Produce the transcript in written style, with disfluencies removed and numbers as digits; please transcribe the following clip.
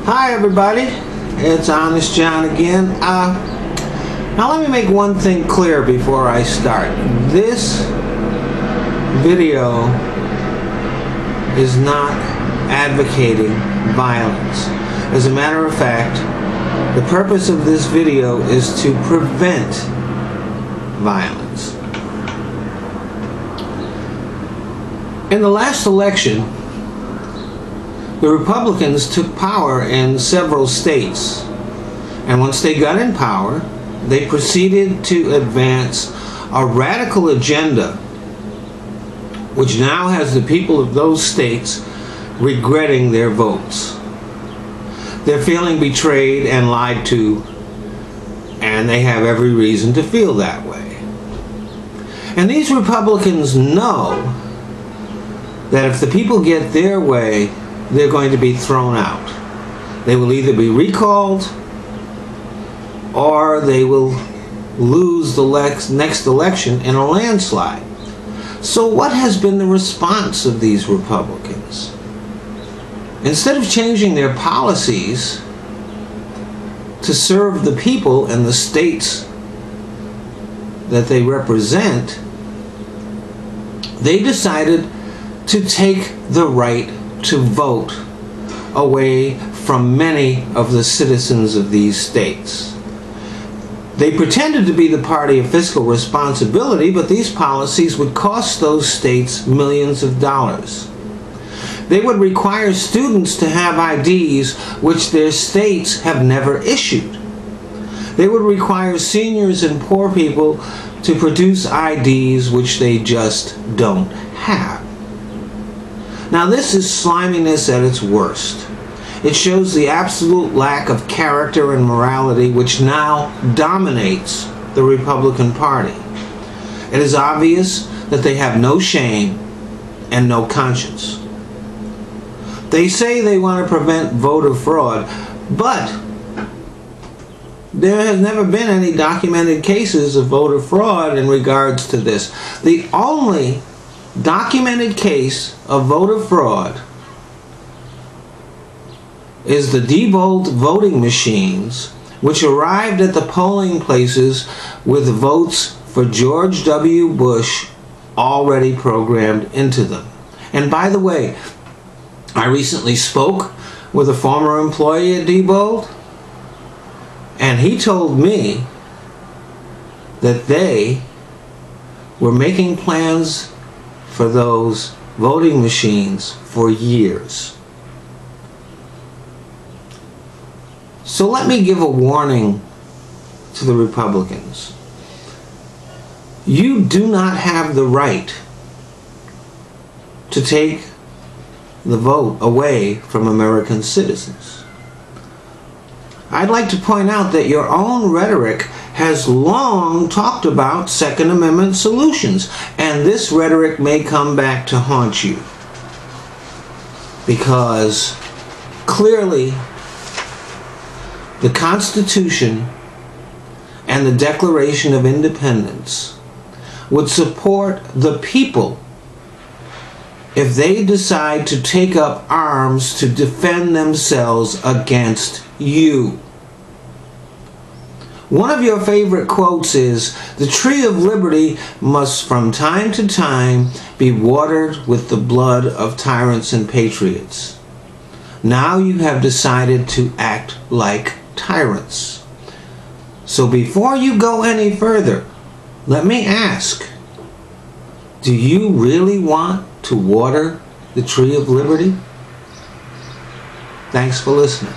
Hi everybody, it's Honest John again. Now let me make one thing clear before I start. This video is not advocating violence. As a matter of fact, the purpose of this video is to prevent violence. In the last election, the Republicans took power in several states, and once they got in power, they proceeded to advance a radical agenda which now has the people of those states regretting their votes. They're feeling betrayed and lied to, and they have every reason to feel that way. And these Republicans know that if the people get their way, they're going to be thrown out. They will either be recalled or they will lose the next election in a landslide. So what has been the response of these Republicans? Instead of changing their policies to serve the people and the states that they represent, they decided to take the right to vote away from many of the citizens of these states. They pretended to be the party of fiscal responsibility, but these policies would cost those states millions of dollars. They would require students to have IDs which their states have never issued. They would require seniors and poor people to produce IDs which they just don't have. Now this is sliminess at its worst. It shows the absolute lack of character and morality which now dominates the Republican Party. It is obvious that they have no shame and no conscience. They say they want to prevent voter fraud, but there has never been any documented cases of voter fraud in regards to this. The only documented case of voter fraud is the Diebold voting machines which arrived at the polling places with votes for George W. Bush already programmed into them. And by the way, I recently spoke with a former employee at Diebold, and he told me that they were making plans for those voting machines for years. So let me give a warning to the Republicans. You do not have the right to take the vote away from American citizens. I'd like to point out that your own rhetoric has long talked about Second Amendment solutions, and this rhetoric may come back to haunt you, because clearly the Constitution and the Declaration of Independence would support the people if they decide to take up arms to defend themselves against you. One of your favorite quotes is, "The tree of liberty must from time to time be watered with the blood of tyrants and patriots." Now you have decided to act like tyrants. So before you go any further, let me ask, do you really want to water the tree of liberty? Thanks for listening.